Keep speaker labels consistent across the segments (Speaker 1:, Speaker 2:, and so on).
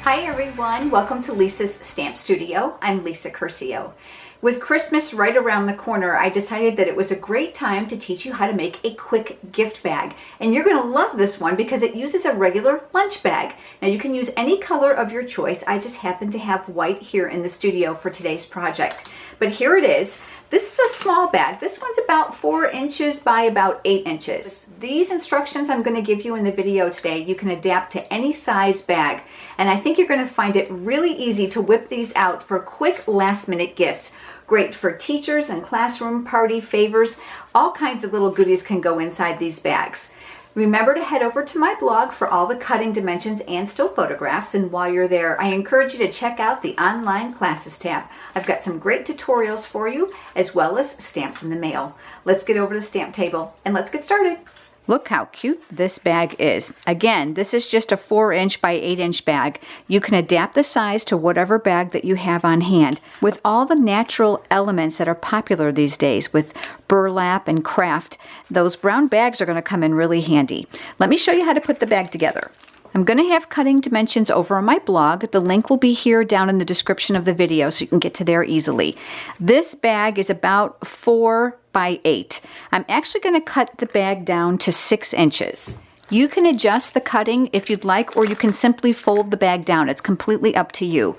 Speaker 1: Hi everyone, welcome to Lisa's Stamp Studio. I'm Lisa Curcio. With Christmas right around the corner, I decided that it was a great time to teach you how to make a quick gift bag. And you're going to love this one because it uses a regular lunch bag. Now you can use any color of your choice. I just happen to have white here in the studio for today's project. But here it is. This is a small bag. This one's about 4 inches by about 8 inches. These instructions I'm going to give you in the video today, you can adapt to any size bag. And I think you're going to find it really easy to whip these out for quick last-minute gifts. Great for teachers and classroom party favors. All kinds of little goodies can go inside these bags. Remember to head over to my blog for all the cutting dimensions and still photographs. And while you're there, I encourage you to check out the online classes tab. I've got some great tutorials for you, as well as stamps in the mail. Let's get over to the stamp table and let's get started. Look how cute this bag is. Again, this is just a 4-inch by 8-inch bag. You can adapt the size to whatever bag that you have on hand. With all the natural elements that are popular these days with burlap and craft, those brown bags are going to come in really handy. Let me show you how to put the bag together. I'm going to have cutting dimensions over on my blog. The link will be here down in the description of the video so you can get to there easily. This bag is about 4 by 8. I'm actually going to cut the bag down to 6 inches. You can adjust the cutting if you'd like, or you can simply fold the bag down. It's completely up to you.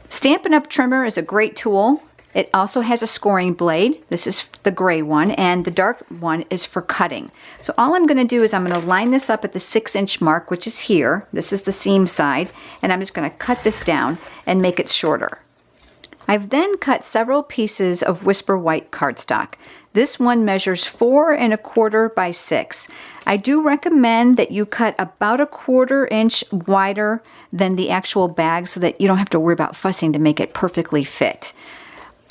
Speaker 1: Stampin' Up! Trimmer is a great tool. It also has a scoring blade. This is the gray one, and the dark one is for cutting. So all I'm going to do is I'm going to line this up at the 6-inch mark, which is here. This is the seam side, and I'm just going to cut this down and make it shorter. I've then cut several pieces of Whisper White cardstock. This one measures 4 1/4 by 6. I do recommend that you cut about 1/4 inch wider than the actual bag so that you don't have to worry about fussing to make it perfectly fit.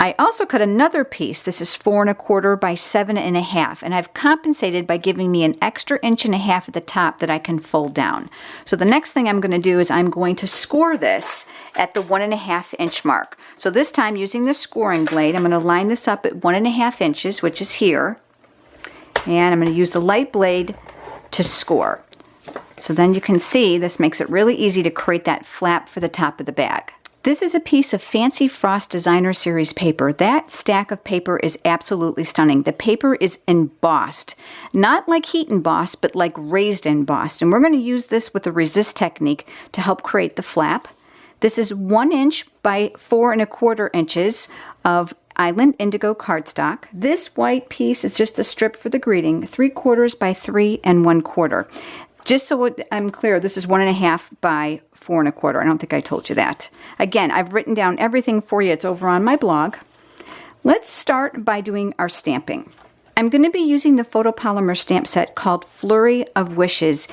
Speaker 1: I also cut another piece. This is 4 1/4 by 7 1/2, and I've compensated by giving me an extra 1.5 inches at the top that I can fold down. So the next thing I'm going to do is I'm going to score this at the 1.5 inch mark. So this time, using the scoring blade, I'm going to line this up at 1.5 inches, which is here, and I'm going to use the light blade to score. So then you can see this makes it really easy to create that flap for the top of the bag. This is a piece of Fancy Frost Designer Series paper. That stack of paper is absolutely stunning. The paper is embossed, not like heat embossed, but like raised embossed. And we're going to use this with the resist technique to help create the flap. This is 1 inch by 4 1/4 inches of Island Indigo cardstock. This white piece is just a strip for the greeting, 3/4 by 3 1/4. Just so I'm clear, this is 1.5 by 4 1/4. I don't think I told you that. Again, I've written down everything for you. It's over on my blog. Let's start by doing our stamping. I'm going to be using the photopolymer stamp set called Flurry of Wishes.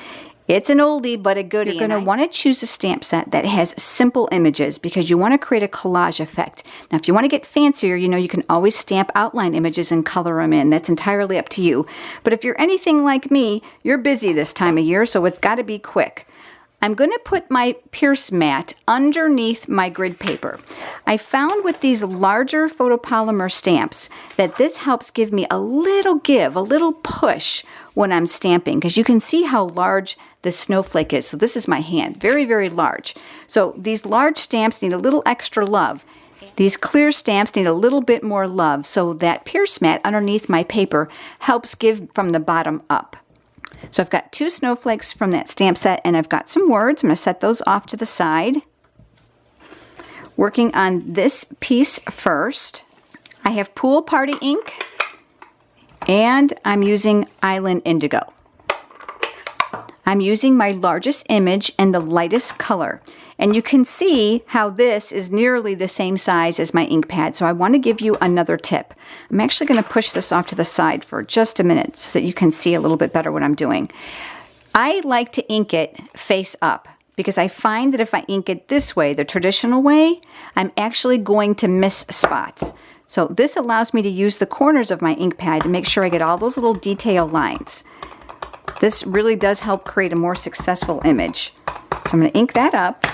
Speaker 1: It's an oldie but a goodie. You're going to want to choose a stamp set that has simple images because you want to create a collage effect. Now, if you want to get fancier, you know you can always stamp outline images and color them in. That's entirely up to you. But if you're anything like me, you're busy this time of year, so it's got to be quick. I'm going to put my Pierce mat underneath my grid paper. I found with these larger photopolymer stamps that this helps give me a little give, a little push when I'm stamping, because you can see how large the snowflake is. So this is my hand, very, very large. So these large stamps need a little extra love. These clear stamps need a little bit more love, so that Pierce mat underneath my paper helps give from the bottom up. So I've got 2 snowflakes from that stamp set, and I've got some words. I'm going to set those off to the side. Working on this piece first. I have Pool Party ink, and I'm using Island Indigo. I'm using my largest image and the lightest color. And you can see how this is nearly the same size as my ink pad, so I want to give you another tip. I'm actually going to push this off to the side for just a minute so that you can see a little bit better what I'm doing. I like to ink it face up because I find that if I ink it this way, the traditional way, I'm actually going to miss spots. So this allows me to use the corners of my ink pad to make sure I get all those little detail lines. This really does help create a more successful image. So I'm going to ink that up.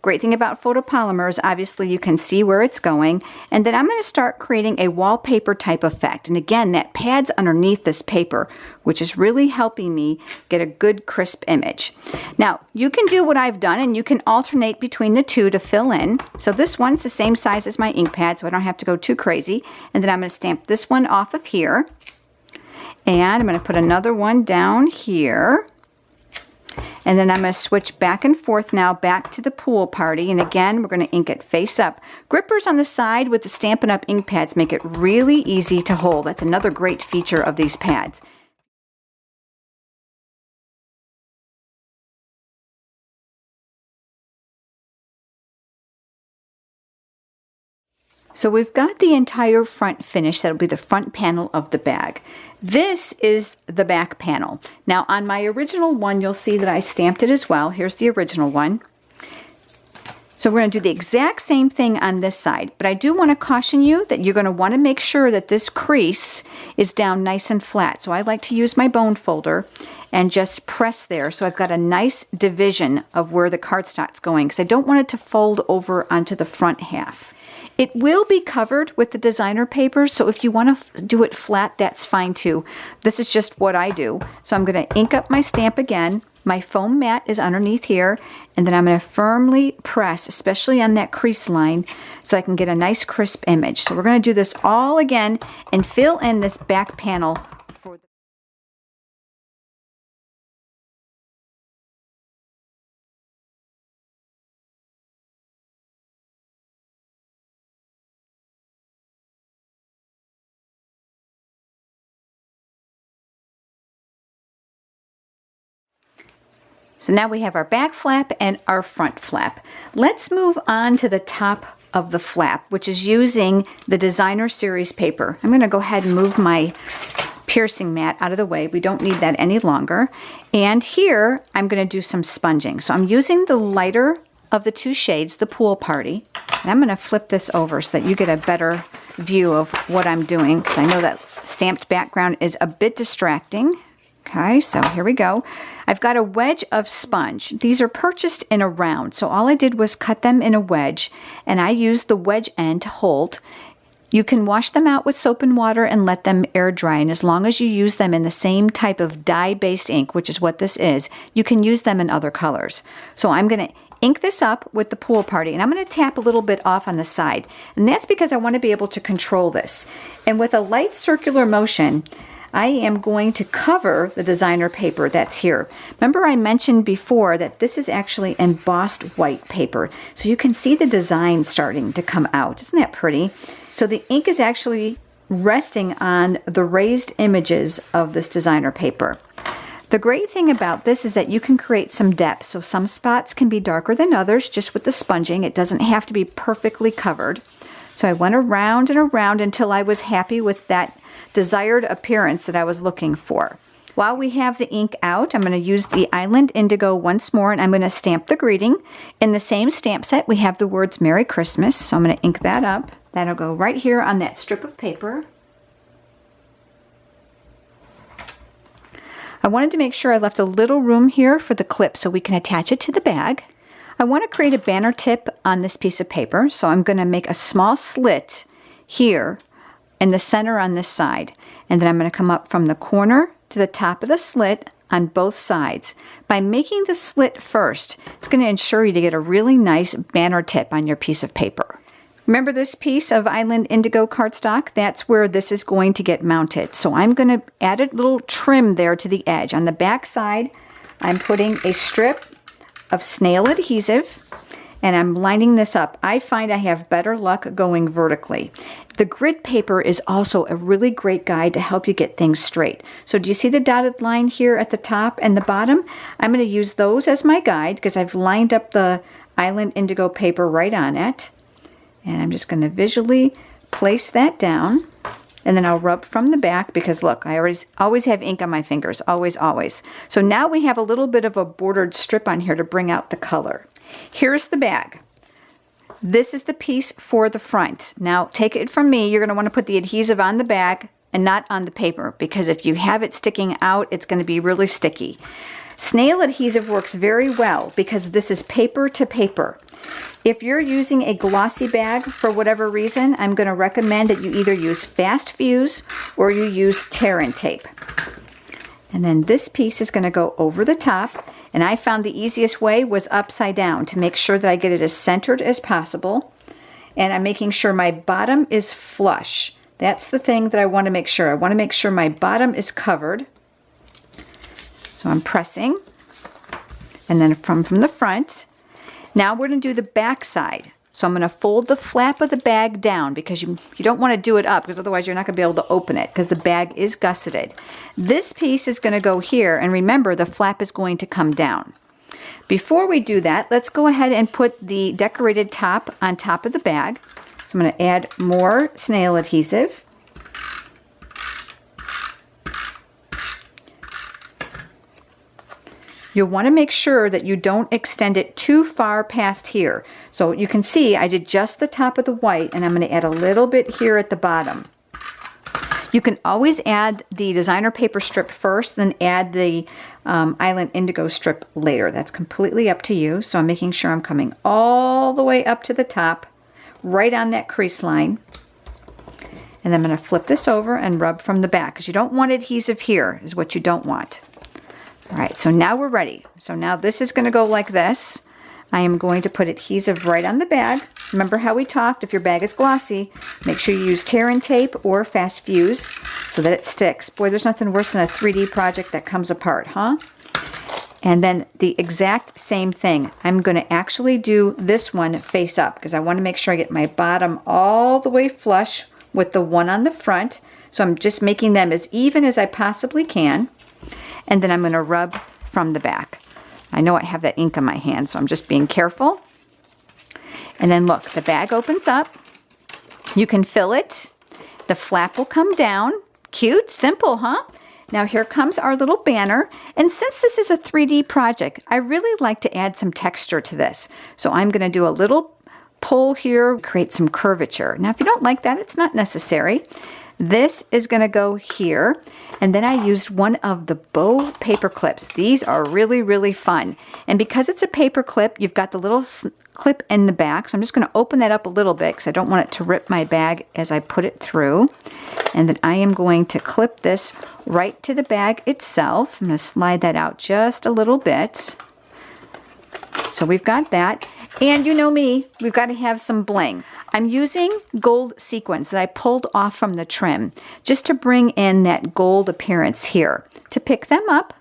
Speaker 1: Great thing about photopolymers, obviously you can see where it's going. And then I'm going to start creating a wallpaper type effect. And again, that pad's underneath this paper, which is really helping me get a good crisp image. Now, you can do what I've done and you can alternate between the two to fill in. So this one's the same size as my ink pad, so I don't have to go too crazy. And then I'm going to stamp this one off of here. And I'm going to put another one down here. And then I'm going to switch back and forth now back to the pool party. And again, we're going to ink it face up. Grippers on the side with the Stampin' Up! Ink pads make it really easy to hold. That's another great feature of these pads. So we've got the entire front finish. That'll be the front panel of the bag. This is the back panel. Now on my original one, you'll see that I stamped it as well. Here's the original one. So we're going to do the exact same thing on this side, but I do want to caution you that you're going to want to make sure that this crease is down nice and flat. So I like to use my bone folder and just press there so I've got a nice division of where the cardstock's going, because I don't want it to fold over onto the front half. It will be covered with the designer paper, so if you want to do it flat, that's fine too. This is just what I do. So I'm going to ink up my stamp again. My foam mat is underneath here, and then I'm going to firmly press, especially on that crease line, so I can get a nice crisp image. So we're going to do this all again and fill in this back panel for the So now we have our back flap and our front flap. Let's move on to the top of the flap, which is using the designer series paper. I'm going to go ahead and move my piercing mat out of the way. We don't need that any longer. And here I'm going to do some sponging. So I'm using the lighter of the two shades, the Pool Party. And I'm going to flip this over so that you get a better view of what I'm doing, because I know that stamped background is a bit distracting. Okay, so here we go. I've got a wedge of sponge. These are purchased in a round, so all I did was cut them in a wedge, and I used the wedge end to hold. You can wash them out with soap and water and let them air dry, and as long as you use them in the same type of dye-based ink, which is what this is, you can use them in other colors. So I'm going to ink this up with the Pool Party, and I'm going to tap a little bit off on the side, and that's because I want to be able to control this. And with a light circular motion, I am going to cover the designer paper that's here. Remember I mentioned before that this is actually embossed white paper, so you can see the design starting to come out. Isn't that pretty? So the ink is actually resting on the raised images of this designer paper. The great thing about this is that you can create some depth, so some spots can be darker than others just with the sponging. It doesn't have to be perfectly covered. So I went around and around until I was happy with that desired appearance that I was looking for. While we have the ink out, I'm going to use the Island Indigo once more, and I'm going to stamp the greeting. In the same stamp set, we have the words Merry Christmas, so I'm going to ink that up. That'll go right here on that strip of paper. I wanted to make sure I left a little room here for the clip so we can attach it to the bag. I want to create a banner tip on this piece of paper, so I'm going to make a small slit here in the center on this side, and then I'm going to come up from the corner to the top of the slit on both sides. By making the slit first, it's going to ensure you to get a really nice banner tip on your piece of paper. Remember this piece of Island Indigo cardstock? That's where this is going to get mounted. So I'm going to add a little trim there to the edge. On the back side, I'm putting a strip of snail adhesive, and I'm lining this up. I find I have better luck going vertically. The grid paper is also a really great guide to help you get things straight. So do you see the dotted line here at the top and the bottom? I'm going to use those as my guide because I've lined up the Island Indigo paper right on it. And I'm just going to visually place that down. And then I'll rub from the back because look, I always have ink on my fingers, always, always. So now we have a little bit of a bordered strip on here to bring out the color. Here's the bag. This is the piece for the front. Now take it from me, you're going to want to put the adhesive on the bag and not on the paper, because if you have it sticking out, it's going to be really sticky. Snail adhesive works very well because this is paper to paper. If you're using a glossy bag for whatever reason, I'm going to recommend that you either use fast fuse or you use tear and tape. And then this piece is going to go over the top, and I found the easiest way was upside down to make sure that I get it as centered as possible. And I'm making sure my bottom is flush. That's the thing that I want to make sure. I want to make sure my bottom is covered. So I'm pressing, and then from the front. Now we're going to do the back side. So I'm going to fold the flap of the bag down because you don't want to do it up because otherwise you're not going to be able to open it because the bag is gusseted. This piece is going to go here, and remember the flap is going to come down. Before we do that, let's go ahead and put the decorated top on top of the bag. So I'm going to add more snail adhesive. You'll want to make sure that you don't extend it too far past here. So you can see I did just the top of the white, and I'm going to add a little bit here at the bottom. You can always add the designer paper strip first, then add the Island Indigo strip later. That's completely up to you. So I'm making sure I'm coming all the way up to the top, right on that crease line. And then I'm going to flip this over and rub from the back because you don't want adhesive here, is what you don't want. All right, so now we're ready. So now this is going to go like this. I am going to put adhesive right on the bag. Remember how we talked, if your bag is glossy, make sure you use tear and tape or fast fuse so that it sticks. Boy, there's nothing worse than a 3D project that comes apart, huh? And then the exact same thing. I'm going to actually do this one face up because I want to make sure I get my bottom all the way flush with the one on the front. So I'm just making them as even as I possibly can. And then I'm going to rub from the back. I know I have that ink on my hand, so I'm just being careful. And then look, the bag opens up. You can fill it. The flap will come down. Cute, simple, huh? Now here comes our little banner. And since this is a 3D project, I really like to add some texture to this. So I'm going to do a little pull here, create some curvature. Now if you don't like that, it's not necessary. This is going to go here, and then I used one of the bow paper clips. These are really, really fun. And because it's a paper clip, you've got the little clip in the back. So I'm just going to open that up a little bit because I don't want it to rip my bag as I put it through. And then I am going to clip this right to the bag itself. I'm going to slide that out just a little bit. So we've got that. And you know me, we've got to have some bling. I'm using gold sequins that I pulled off from the trim just to bring in that gold appearance here. To pick them up,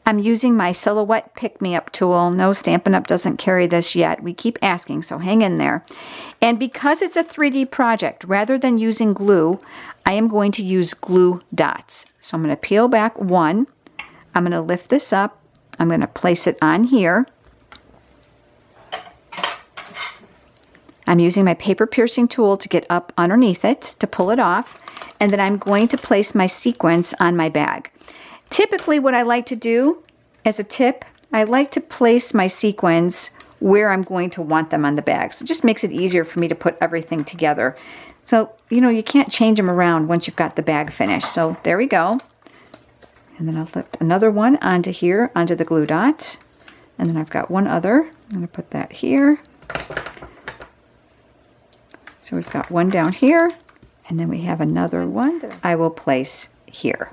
Speaker 1: I'm using my Silhouette Pick-Me-Up tool. No, Stampin' Up! Doesn't carry this yet. We keep asking, so hang in there. And because it's a 3D project, rather than using glue, I am going to use glue dots. So I'm going to peel back one. I'm going to lift this up. I'm going to place it on here. I'm using my paper piercing tool to get up underneath it to pull it off, and then I'm going to place my sequins on my bag. Typically what I like to do as a tip, I like to place my sequins where I'm going to want them on the bag. So it just makes it easier for me to put everything together. So, you know, you can't change them around once you've got the bag finished. So there we go. And then I'll lift another one onto here, onto the glue dot. And then I've got one other. I'm going to put that here. So we've got one down here, and then we have another one that I will place here.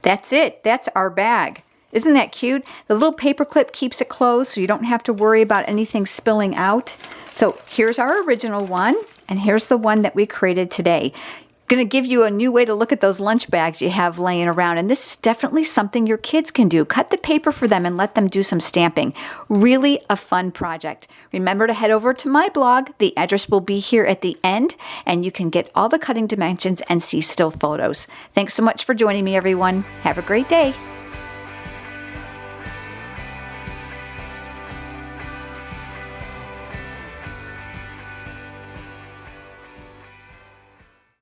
Speaker 1: That's it. That's our bag. Isn't that cute? The little paper clip keeps it closed so you don't have to worry about anything spilling out. So here's our original one, and here's the one that we created today. Going to give you a new way to look at those lunch bags you have laying around, and this is definitely something your kids can do. Cut the paper for them and let them do some stamping. Really a fun project. Remember to head over to my blog. The address will be here at the end, and you can get all the cutting dimensions and see still photos. Thanks so much for joining me, everyone. Have a great day.